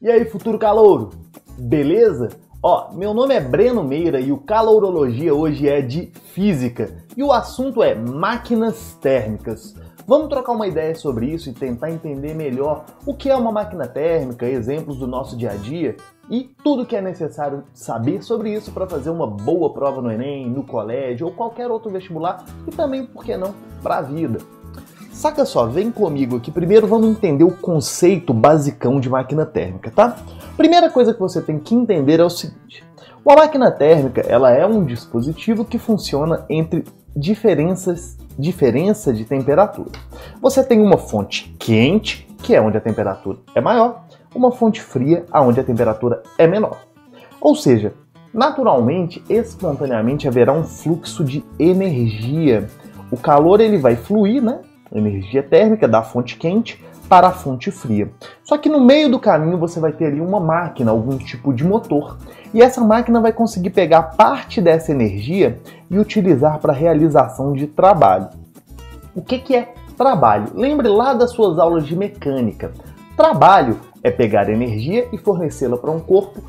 E aí, futuro calouro? Beleza? Ó, meu nome é Breno Meira e o Calourologia hoje é de Física. E o assunto é máquinas térmicas. Vamos trocar uma ideia sobre isso e tentar entender melhor o que é uma máquina térmica, exemplos do nosso dia a dia e tudo que é necessário saber sobre isso para fazer uma boa prova no Enem, no colégio ou qualquer outro vestibular e também, por que não, para a vida. Saca só, vem comigo aqui. Primeiro vamos entender o conceito basicão de máquina térmica, tá? Primeira coisa que você tem que entender é o seguinte. Uma máquina térmica, ela é um dispositivo que funciona entre diferença de temperatura. Você tem uma fonte quente, que é onde a temperatura é maior, uma fonte fria, onde a temperatura é menor. Ou seja, naturalmente, espontaneamente haverá um fluxo de energia. O calor ele vai fluir, né? Energia térmica da fonte quente para a fonte fria. Só que no meio do caminho você vai ter ali uma máquina, algum tipo de motor. E essa máquina vai conseguir pegar parte dessa energia e utilizar para a realização de trabalho. O que é trabalho? Lembre lá das suas aulas de mecânica. Trabalho é pegar energia e fornecê-la para um corpo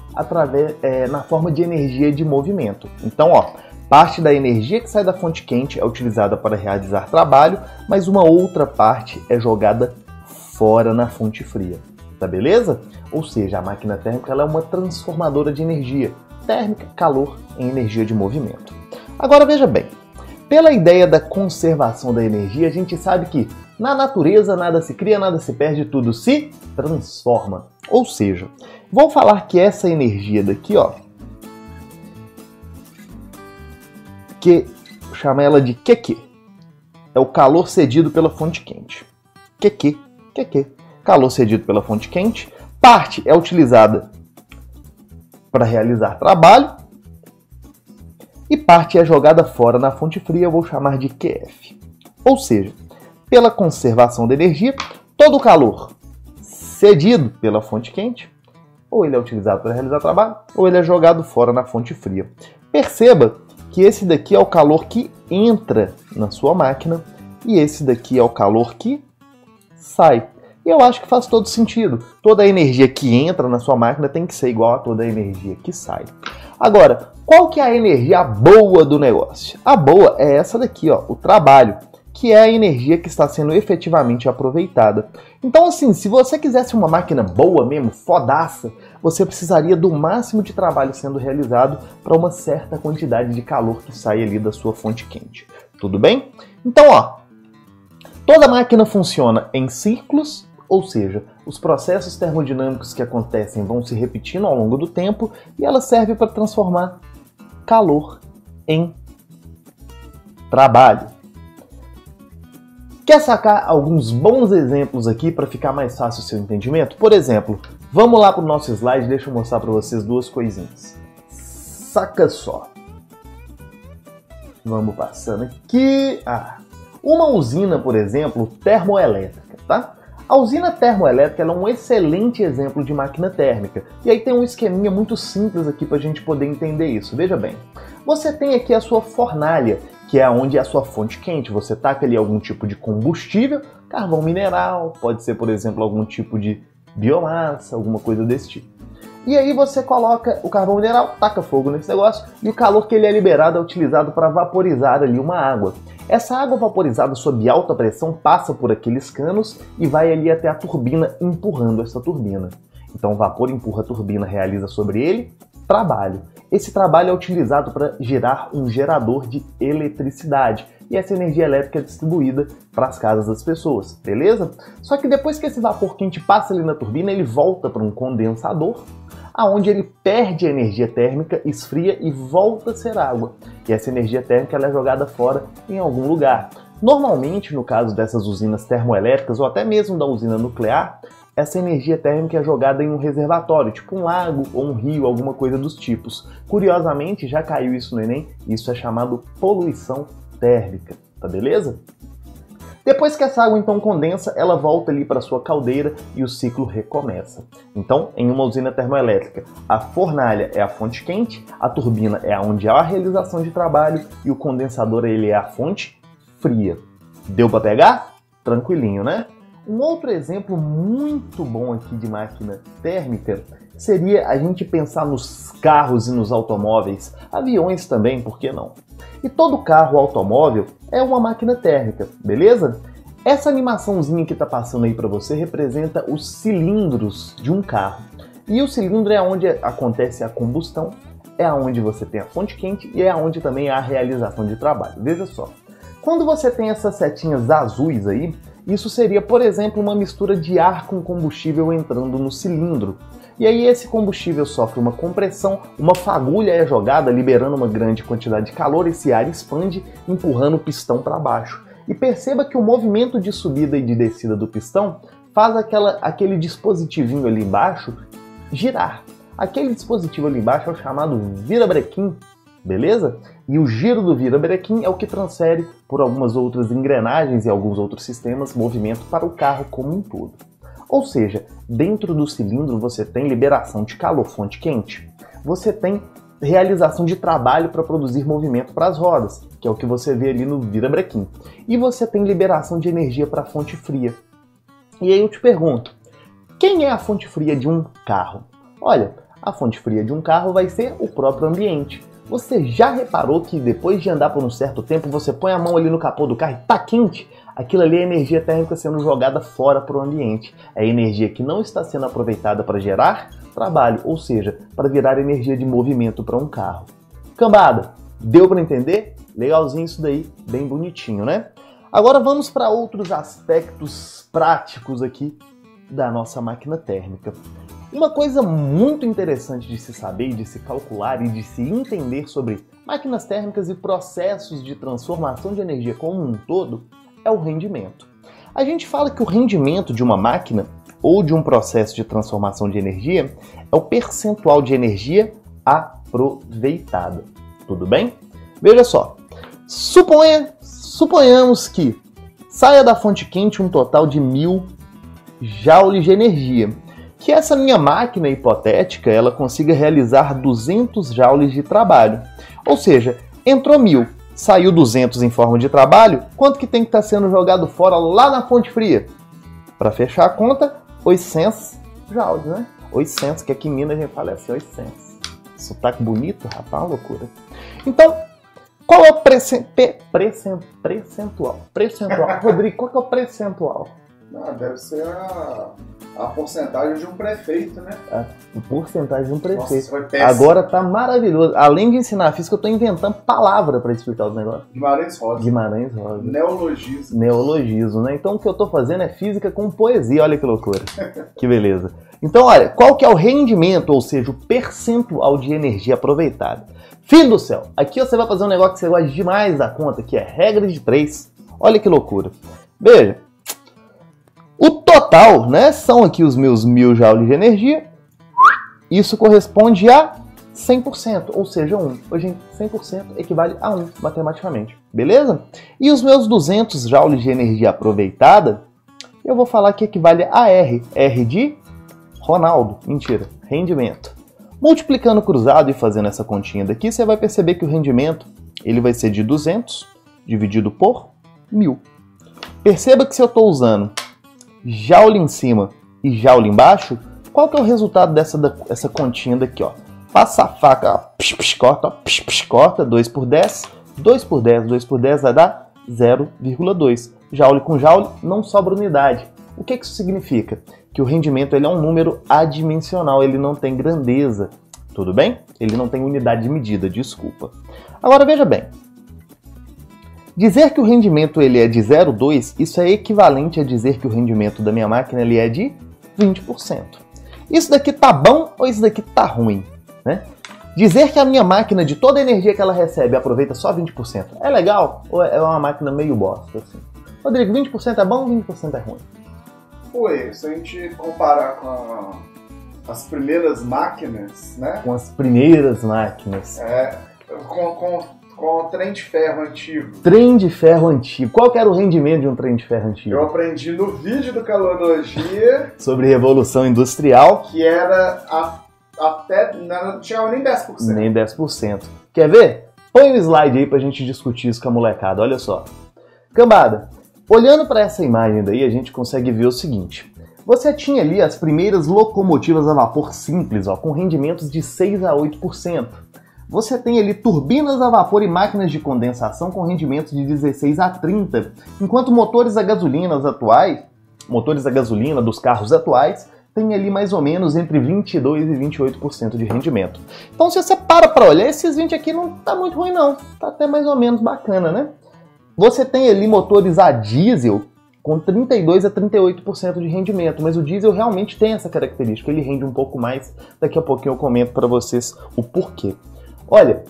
na forma de energia de movimento. Então, ó, parte da energia que sai da fonte quente é utilizada para realizar trabalho, mas uma outra parte é jogada fora na fonte fria. Tá beleza? Ou seja, a máquina térmica ela é uma transformadora de energia térmica, calor, em energia de movimento. Agora veja bem, pela ideia da conservação da energia, a gente sabe que na natureza nada se cria, nada se perde, tudo se transforma. Ou seja, vou falar que essa energia daqui, ó, que chama ela de QQ. É o calor cedido pela fonte quente. QQ. Calor cedido pela fonte quente. Parte é utilizada para realizar trabalho. E parte é jogada fora na fonte fria, eu vou chamar de QF. Ou seja, pela conservação da energia, todo o calor cedido pela fonte quente, ou ele é utilizado para realizar trabalho, ou ele é jogado fora na fonte fria. Perceba que esse daqui é o calor que entra na sua máquina e esse daqui é o calor que sai. E eu acho que faz todo sentido. Toda a energia que entra na sua máquina tem que ser igual a toda a energia que sai. Agora, qual que é a energia boa do negócio? A boa é essa daqui, ó, o trabalho, que é a energia que está sendo efetivamente aproveitada. Então, assim, se você quisesse uma máquina boa mesmo, fodaça, você precisaria do máximo de trabalho sendo realizado para uma certa quantidade de calor que sai ali da sua fonte quente. Tudo bem? Então, ó, toda máquina funciona em ciclos, ou seja, os processos termodinâmicos que acontecem vão se repetindo ao longo do tempo e ela serve para transformar calor em trabalho. Quer sacar alguns bons exemplos aqui para ficar mais fácil o seu entendimento? Por exemplo, vamos lá para o nosso slide, deixa eu mostrar para vocês duas coisinhas. Saca só. Vamos passando aqui. Uma usina, por exemplo, termoelétrica, tá? A usina termoelétrica ela é um excelente exemplo de máquina térmica. E aí tem um esqueminha muito simples aqui para a gente poder entender isso. Veja bem, você tem aqui a sua fornalha, que é onde é a sua fonte quente. Você taca ali algum tipo de combustível, carvão mineral, pode ser, por exemplo, algum tipo de biomassa, alguma coisa desse tipo. E aí você coloca o carvão mineral, taca fogo nesse negócio e o calor que ele é liberado é utilizado para vaporizar ali uma água. Essa água vaporizada sob alta pressão passa por aqueles canos e vai ali até a turbina empurrando essa turbina. Então o vapor empurra a turbina, realiza sobre ele trabalho. Esse trabalho é utilizado para gerar um gerador de eletricidade. E essa energia elétrica é distribuída para as casas das pessoas, beleza? Só que depois que esse vapor quente passa ali na turbina, ele volta para um condensador, aonde ele perde a energia térmica, esfria e volta a ser água. E essa energia térmica ela é jogada fora em algum lugar. Normalmente, no caso dessas usinas termoelétricas ou até mesmo da usina nuclear, essa energia térmica é jogada em um reservatório, tipo um lago ou um rio, alguma coisa dos tipos. Curiosamente, já caiu isso no Enem, isso é chamado poluição térmica, tá beleza? Depois que essa água então condensa, ela volta ali para sua caldeira e o ciclo recomeça. Então, em uma usina termoelétrica, a fornalha é a fonte quente, a turbina é onde há a realização de trabalho e o condensador ele é a fonte fria. Deu para pegar? Tranquilinho, né? Um outro exemplo muito bom aqui de máquina térmica seria a gente pensar nos carros e nos automóveis, aviões também, por que não? E todo carro automóvel é uma máquina térmica, beleza? Essa animaçãozinha que está passando aí para você representa os cilindros de um carro. E o cilindro é onde acontece a combustão, é onde você tem a fonte quente e é onde também há a realização de trabalho. Veja só, quando você tem essas setinhas azuis aí, isso seria, por exemplo, uma mistura de ar com combustível entrando no cilindro. E aí esse combustível sofre uma compressão, uma fagulha é jogada, liberando uma grande quantidade de calor, esse ar expande, empurrando o pistão para baixo. E perceba que o movimento de subida e de descida do pistão faz aquele dispositivinho ali embaixo girar. Aquele dispositivo ali embaixo é o chamado virabrequim, beleza? E o giro do virabrequim é o que transfere por algumas outras engrenagens e alguns outros sistemas movimento para o carro como um todo. Ou seja, dentro do cilindro você tem liberação de calor, fonte quente. Você tem realização de trabalho para produzir movimento para as rodas, que é o que você vê ali no virabrequim. E você tem liberação de energia para a fonte fria. E aí eu te pergunto, quem é a fonte fria de um carro? Olha, a fonte fria de um carro vai ser o próprio ambiente. Você já reparou que depois de andar por um certo tempo, você põe a mão ali no capô do carro e tá quente? Aquilo ali é energia térmica sendo jogada fora para o ambiente. É energia que não está sendo aproveitada para gerar trabalho, ou seja, para virar energia de movimento para um carro. Cambada, deu para entender? Legalzinho isso daí, bem bonitinho, né? Agora vamos para outros aspectos práticos aqui da nossa máquina térmica. Uma coisa muito interessante de se saber, de se calcular e de se entender sobre máquinas térmicas e processos de transformação de energia como um todo é o rendimento. A gente fala que o rendimento de uma máquina ou de um processo de transformação de energia é o percentual de energia aproveitada. Tudo bem? Veja só, suponhamos que saia da fonte quente um total de 1000 joules de energia. Que essa minha máquina hipotética ela consiga realizar 200 joules de trabalho. Ou seja, entrou 1000, saiu 200 em forma de trabalho, quanto que tem que estar sendo jogado fora lá na fonte fria? Para fechar a conta, 800 joules, né? 800, que aqui em Minas a gente fala assim, 800. Sotaque bonito, rapaz, uma loucura. Então, qual é o percentual? Rodrigo, qual que é o percentual? Deve ser a porcentagem de um prefeito, né? A porcentagem de um prefeito. Nossa, foi péssimo. Agora tá maravilhoso. Além de ensinar física, eu tô inventando palavra para explicar os negócios. Guimarães Rosa. Guimarães Rosa. Neologismo. Neologismo, né? Então o que eu tô fazendo é física com poesia. Olha que loucura. Que beleza. Então, olha, qual que é o rendimento, ou seja, o percentual de energia aproveitada? Filho do céu, aqui você vai fazer um negócio que você gosta demais da conta, que é regra de 3. Olha que loucura. Veja. O total, né, são aqui os meus 1000 joules de energia. Isso corresponde a 100%, ou seja, 1. Hoje, 100% equivale a 1, matematicamente. Beleza? E os meus 200 joules de energia aproveitada, eu vou falar que equivale a R. R de Ronaldo. Mentira, rendimento. Multiplicando cruzado e fazendo essa continha daqui, você vai perceber que o rendimento ele vai ser de 200 dividido por 1000. Perceba que se eu estou usando joule em cima e joule embaixo, qual que é o resultado dessa continha daqui, ó? Passa a faca, ó, corta, corta, 2 por 10, 2 por 10, 2 por 10 vai dar 0,2. Joule com joule não sobra unidade. O que isso significa? Que o rendimento ele é um número adimensional, ele não tem grandeza, tudo bem? Ele não tem unidade de medida, desculpa. Agora veja bem, dizer que o rendimento ele é de 0,2, isso é equivalente a dizer que o rendimento da minha máquina ele é de 20%. Isso daqui tá bom ou isso daqui tá ruim? Né? Dizer que a minha máquina, de toda a energia que ela recebe, aproveita só 20%, é legal ou é uma máquina meio bosta? Assim? Rodrigo, 20% é bom ou 20% é ruim? Ué, se a gente comparar com as primeiras máquinas, né? Com as primeiras máquinas. Com o trem de ferro antigo. Trem de ferro antigo. Qual que era o rendimento de um trem de ferro antigo? Eu aprendi no vídeo do Calorologia. Sobre Revolução Industrial. Que era até... não tinha nem 10%. Nem 10%. Quer ver? Põe o slide aí pra gente discutir isso com a molecada. Olha só. Cambada, Olhando para essa imagem daí, a gente consegue ver o seguinte. Você tinha ali as primeiras locomotivas a vapor simples, ó, com rendimentos de 6 a 8%. Você tem ali turbinas a vapor e máquinas de condensação com rendimentos de 16 a 30%, enquanto motores a gasolina dos carros atuais, tem ali mais ou menos entre 22% e 28% de rendimento. Então se você para olhar, esses 20 aqui não tá muito ruim não, tá até mais ou menos bacana, né? Você tem ali motores a diesel com 32% a 38% de rendimento, mas o diesel realmente tem essa característica, ele rende um pouco mais, daqui a pouquinho eu comento para vocês o porquê. Olha,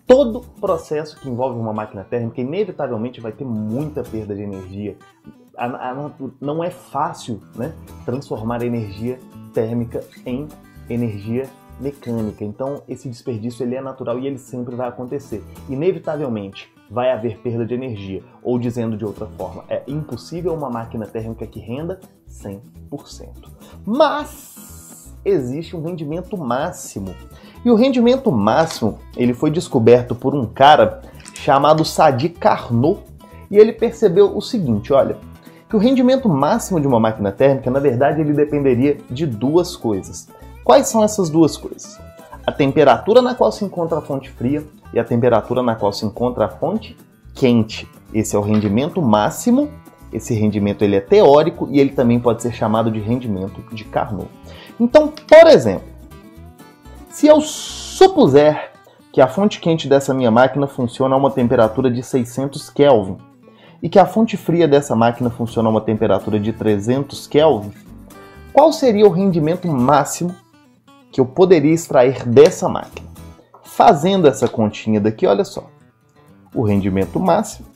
todo processo que envolve uma máquina térmica inevitavelmente vai ter muita perda de energia. Não é fácil, né, transformar a energia térmica em energia mecânica. Então esse desperdício ele é natural e ele sempre vai acontecer. Inevitavelmente vai haver perda de energia. Ou dizendo de outra forma, é impossível uma máquina térmica que renda 100%. Mas existe um rendimento máximo. E o rendimento máximo ele foi descoberto por um cara chamado Sadi Carnot. E ele percebeu o seguinte, olha, que o rendimento máximo de uma máquina térmica, na verdade, ele dependeria de duas coisas. Quais são essas duas coisas? A temperatura na qual se encontra a fonte fria e a temperatura na qual se encontra a fonte quente. Esse é o rendimento máximo. Esse rendimento ele é teórico e ele também pode ser chamado de rendimento de Carnot. Então, por exemplo, se eu supuser que a fonte quente dessa minha máquina funciona a uma temperatura de 600 Kelvin e que a fonte fria dessa máquina funciona a uma temperatura de 300 Kelvin, qual seria o rendimento máximo que eu poderia extrair dessa máquina? Fazendo essa continha daqui, olha só. O rendimento máximo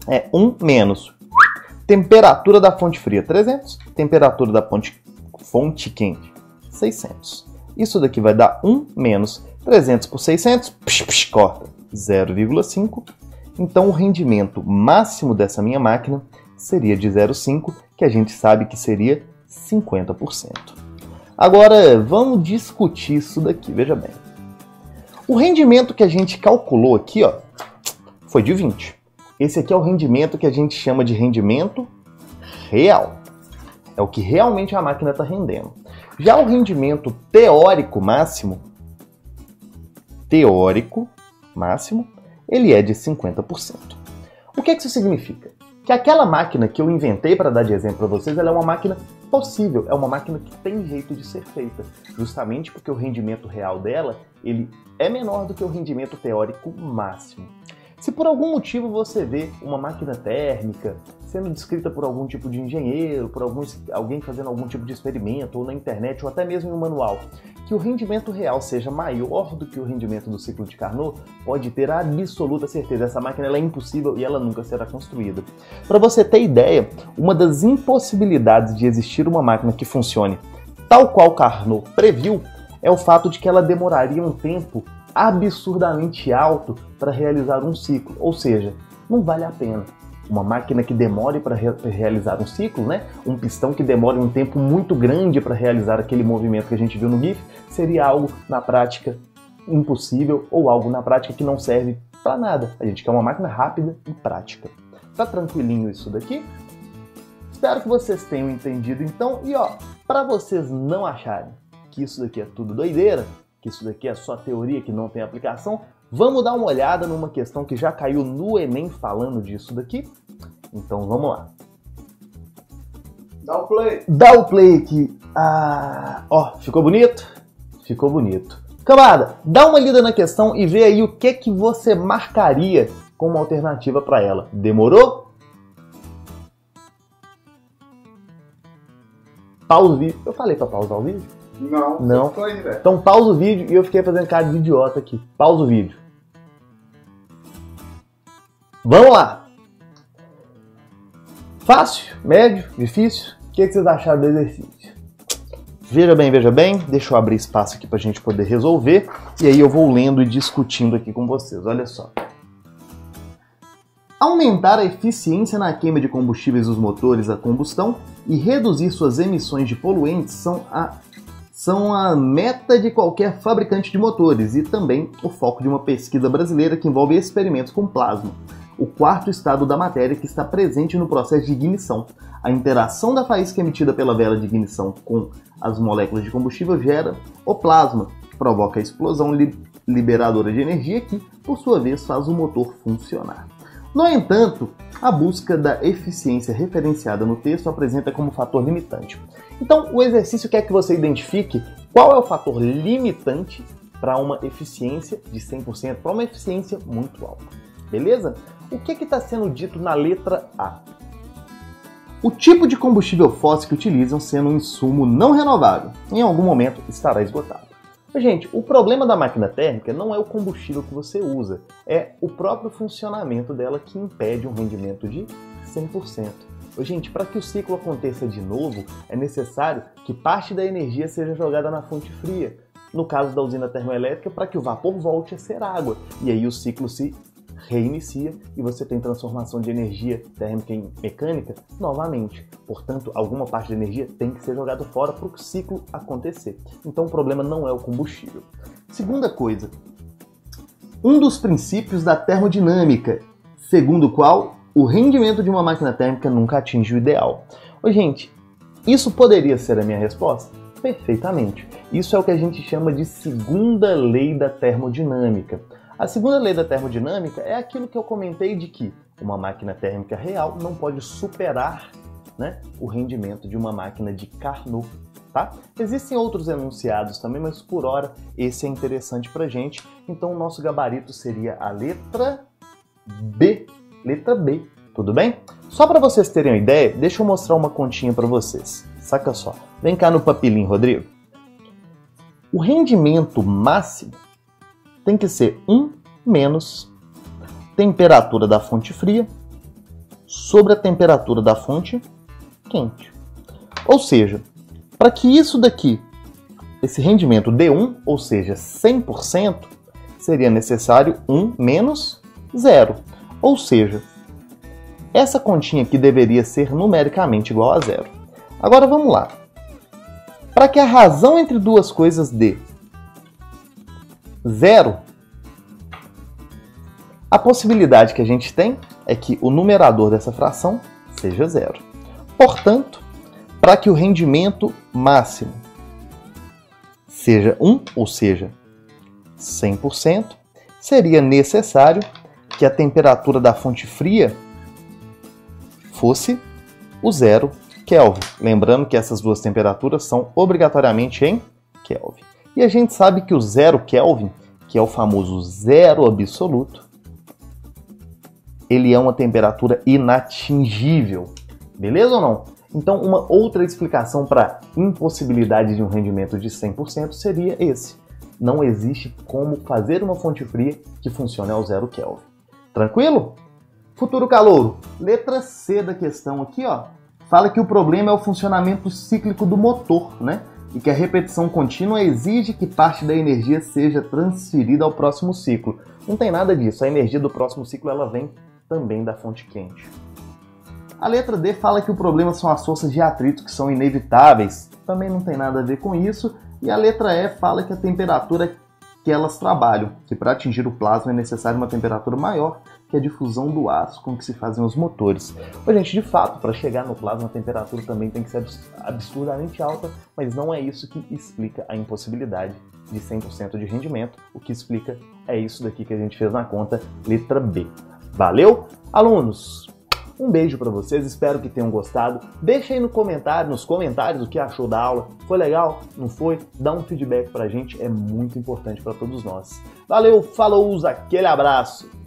é 1 menos temperatura da fonte fria, 300, temperatura da fonte quente, 600. Isso daqui vai dar 1 menos 300 por 600, corta, 0,5. Então o rendimento máximo dessa minha máquina seria de 0,5, que a gente sabe que seria 50%. Agora vamos discutir isso daqui, veja bem. O rendimento que a gente calculou aqui, ó, foi de 20. Esse aqui é o rendimento que a gente chama de rendimento real. É o que realmente a máquina está rendendo. Já o rendimento teórico máximo, ele é de 50%. O que isso significa? Que aquela máquina que eu inventei para dar de exemplo para vocês, ela é uma máquina possível, é uma máquina que tem jeito de ser feita, justamente porque o rendimento real dela, ele é menor do que o rendimento teórico máximo. Se por algum motivo você vê uma máquina térmica sendo descrita por algum tipo de engenheiro, por alguém fazendo algum tipo de experimento, ou na internet, ou até mesmo em um manual, que o rendimento real seja maior do que o rendimento do ciclo de Carnot, pode ter a absoluta certeza. Essa máquina ela é impossível e ela nunca será construída. Para você ter ideia, uma das impossibilidades de existir uma máquina que funcione tal qual Carnot previu é o fato de que ela demoraria um tempo absurdamente alto para realizar um ciclo, ou seja, não vale a pena. Uma máquina que demore para realizar um ciclo, né? Um pistão que demore um tempo muito grande para realizar aquele movimento que a gente viu no GIF, seria algo na prática impossível ou algo na prática que não serve para nada. A gente quer uma máquina rápida e prática. Tá tranquilinho isso daqui? Espero que vocês tenham entendido então. E ó, para vocês não acharem que isso daqui é tudo doideira, que isso daqui é só teoria que não tem aplicação, vamos dar uma olhada numa questão que já caiu no Enem falando disso daqui? Então vamos lá. Dá o play. Dá o play aqui. Ah, ó, ficou bonito? Ficou bonito. Camada, dá uma lida na questão e vê aí o que você marcaria como alternativa para ela. Demorou? Pausa o vídeo. Eu falei para pausar o vídeo? Não. Foi, então pausa o vídeo e eu fiquei fazendo cara de idiota aqui. Pausa o vídeo. Vamos lá. Fácil? Médio? Difícil? O que vocês acharam do exercício? Veja bem. Deixa eu abrir espaço aqui para a gente poder resolver. E aí eu vou lendo e discutindo aqui com vocês. Olha só. Aumentar a eficiência na queima de combustíveis dos motores a combustão e reduzir suas emissões de poluentes são a meta de qualquer fabricante de motores e também o foco de uma pesquisa brasileira que envolve experimentos com plasma. o quarto estado da matéria que está presente no processo de ignição. A interação da faísca emitida pela vela de ignição com as moléculas de combustível gera o plasma, que provoca a explosão liberadora de energia que, por sua vez, faz o motor funcionar. No entanto, a busca da eficiência referenciada no texto apresenta como fator limitante. Então, o exercício quer que você identifique qual é o fator limitante para uma eficiência de 100%, para uma eficiência muito alta. Beleza? O que está sendo dito na letra A? O tipo de combustível fóssil que utilizam sendo um insumo não renovável, em algum momento estará esgotado. Gente, o problema da máquina térmica não é o combustível que você usa, é o próprio funcionamento dela que impede um rendimento de 100%. Gente, para que o ciclo aconteça de novo, é necessário que parte da energia seja jogada na fonte fria. No caso da usina termoelétrica, para que o vapor volte a ser água. E aí o ciclo se reinicia e você tem transformação de energia térmica em mecânica novamente. Portanto, alguma parte da energia tem que ser jogada fora para o ciclo acontecer. Então o problema não é o combustível. Segunda coisa, um dos princípios da termodinâmica, segundo o qual o rendimento de uma máquina térmica nunca atinge o ideal. Gente, isso poderia ser a minha resposta? Perfeitamente. Isso é o que a gente chama de segunda lei da termodinâmica. A segunda lei da termodinâmica é aquilo que eu comentei de que uma máquina térmica real não pode superar, né, o rendimento de uma máquina de Carnot. Tá? Existem outros enunciados também, mas por hora esse é interessante pra gente. Então o nosso gabarito seria a letra B. Letra B, tudo bem? Só para vocês terem uma ideia, deixa eu mostrar uma continha para vocês. Saca só. Vem cá no papelinho, Rodrigo. O rendimento máximo tem que ser 1 menos temperatura da fonte fria sobre a temperatura da fonte quente. Ou seja, para que isso daqui, esse rendimento dê 1, ou seja, 100%, seria necessário 1 menos 0. Ou seja, essa continha aqui deveria ser numericamente igual a 0. Agora vamos lá. Para que a razão entre duas coisas dê 0, a possibilidade que a gente tem é que o numerador dessa fração seja 0. Portanto, para que o rendimento máximo seja 1, ou seja, 100%, seria necessário que a temperatura da fonte fria fosse o 0 Kelvin. Lembrando que essas duas temperaturas são obrigatoriamente em Kelvin. E a gente sabe que o 0 Kelvin, que é o famoso zero absoluto, ele é uma temperatura inatingível. Beleza ou não? Então, uma outra explicação para a impossibilidade de um rendimento de 100% seria esse. Não existe como fazer uma fonte fria que funcione ao 0 Kelvin. Tranquilo? Futuro calouro, letra C da questão aqui, ó, fala que o problema é o funcionamento cíclico do motor, né? E que a repetição contínua exige que parte da energia seja transferida ao próximo ciclo. Não tem nada disso, a energia do próximo ciclo ela vem também da fonte quente. A letra D fala que o problema são as forças de atrito que são inevitáveis. Também não tem nada a ver com isso. E a letra E fala que a temperatura que elas trabalham, que para atingir o plasma é necessária uma temperatura maior que a difusão do aço com que se fazem os motores. Mas, gente, de fato, para chegar no plasma a temperatura também tem que ser absurdamente alta, mas não é isso que explica a impossibilidade de 100% de rendimento. O que explica é isso daqui que a gente fez na conta, letra B. Valeu? Alunos, um beijo para vocês, espero que tenham gostado. Deixa aí nos comentários o que achou da aula. Foi legal? Não foi? Dá um feedback pra gente, é muito importante para todos nós. Valeu, falou, aquele abraço!